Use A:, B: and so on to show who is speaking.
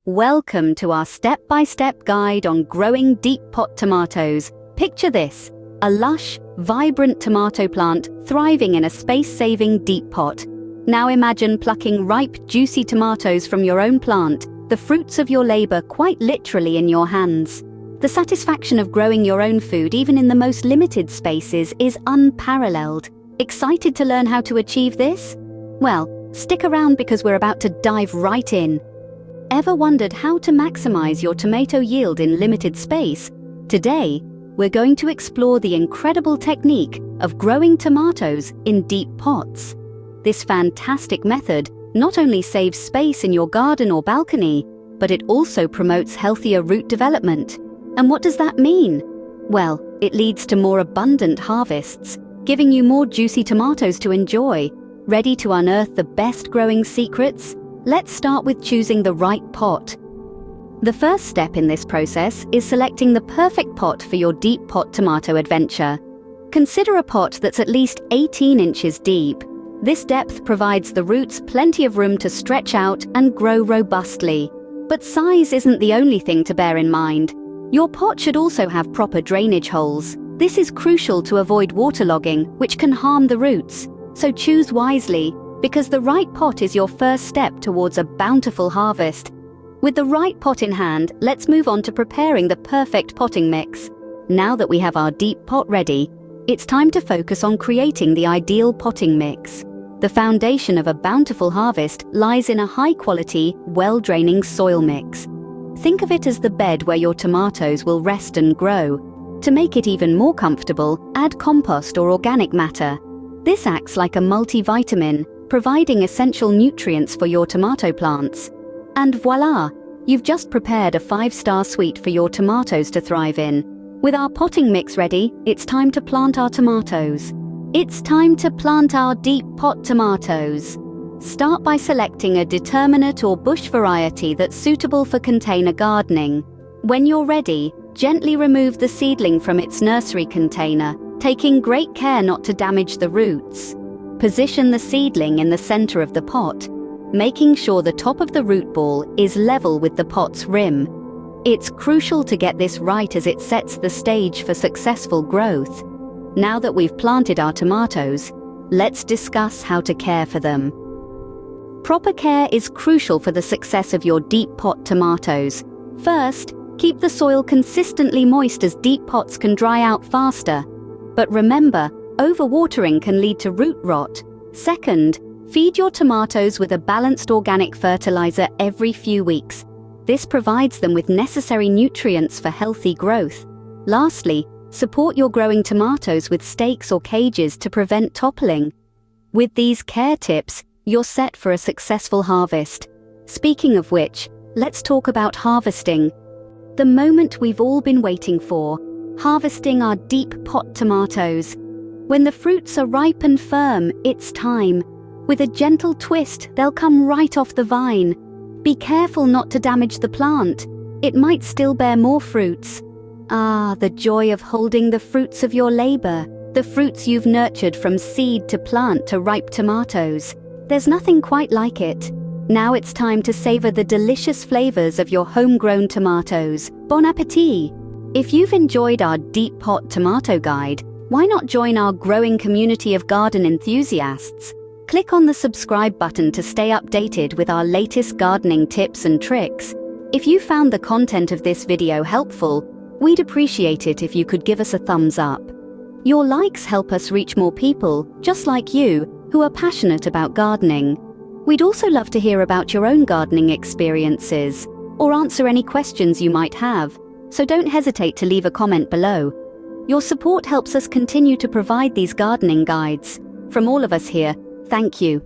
A: Welcome to our step-by-step guide on growing deep pot tomatoes. Picture this, a lush, vibrant tomato plant thriving in a space-saving deep pot. Now imagine plucking ripe, juicy tomatoes from your own plant, the fruits of your labor quite literally in your hands. The satisfaction of growing your own food, even in the most limited spaces, is unparalleled. Excited to learn how to achieve this? Well, stick around because we're about to dive right in. Ever wondered how to maximize your tomato yield in limited space? Today, we're going to explore the incredible technique of growing tomatoes in deep pots. This fantastic method not only saves space in your garden or balcony, but it also promotes healthier root development. And what does that mean? Well, it leads to more abundant harvests, giving you more juicy tomatoes to enjoy. Ready to unearth the best growing secrets? Let's start with choosing the right pot. The first step in this process is selecting the perfect pot for your deep pot tomato adventure. Consider a pot that's at least 18 inches deep. This depth provides the roots plenty of room to stretch out and grow robustly. But size isn't the only thing to bear in mind. Your pot should also have proper drainage holes. This is crucial to avoid waterlogging, which can harm the roots. So choose wisely, because the right pot is your first step towards a bountiful harvest. With the right pot in hand, let's move on to preparing the perfect potting mix. Now that we have our deep pot ready, it's time to focus on creating the ideal potting mix. The foundation of a bountiful harvest lies in a high-quality, well-draining soil mix. Think of it as the bed where your tomatoes will rest and grow. To make it even more comfortable, add compost or organic matter. This acts like a multivitamin, providing essential nutrients for your tomato plants. And voila! You've just prepared a 5-star suite for your tomatoes to thrive in. With our potting mix ready, it's time to plant our tomatoes. It's time to plant our deep pot tomatoes. Start by selecting a determinate or bush variety that's suitable for container gardening. When you're ready, gently remove the seedling from its nursery container, taking great care not to damage the roots. Position the seedling in the center of the pot, making sure the top of the root ball is level with the pot's rim. It's crucial to get this right as it sets the stage for successful growth. Now that we've planted our tomatoes, let's discuss how to care for them. Proper care is crucial for the success of your deep pot tomatoes. First, keep the soil consistently moist as deep pots can dry out faster. But remember, overwatering can lead to root rot. Second, feed your tomatoes with a balanced organic fertilizer every few weeks. This provides them with necessary nutrients for healthy growth. Lastly, support your growing tomatoes with stakes or cages to prevent toppling. With these care tips, you're set for a successful harvest. Speaking of which, let's talk about harvesting. The moment we've all been waiting for, harvesting our deep pot tomatoes. When the fruits are ripe and firm, it's time. With a gentle twist, they'll come right off the vine. Be careful not to damage the plant. It might still bear more fruits. Ah, the joy of holding the fruits of your labor, the fruits you've nurtured from seed to plant to ripe tomatoes. There's nothing quite like it. Now it's time to savor the delicious flavors of your homegrown tomatoes. Bon appétit! If you've enjoyed our deep pot tomato guide, why not join our growing community of garden enthusiasts? Click on the subscribe button to stay updated with our latest gardening tips and tricks. If you found the content of this video helpful, we'd appreciate it if you could give us a thumbs up. Your likes help us reach more people, just like you, who are passionate about gardening. We'd also love to hear about your own gardening experiences, or answer any questions you might have, so don't hesitate to leave a comment below. Your support helps us continue to provide these gardening guides. From all of us here, thank you.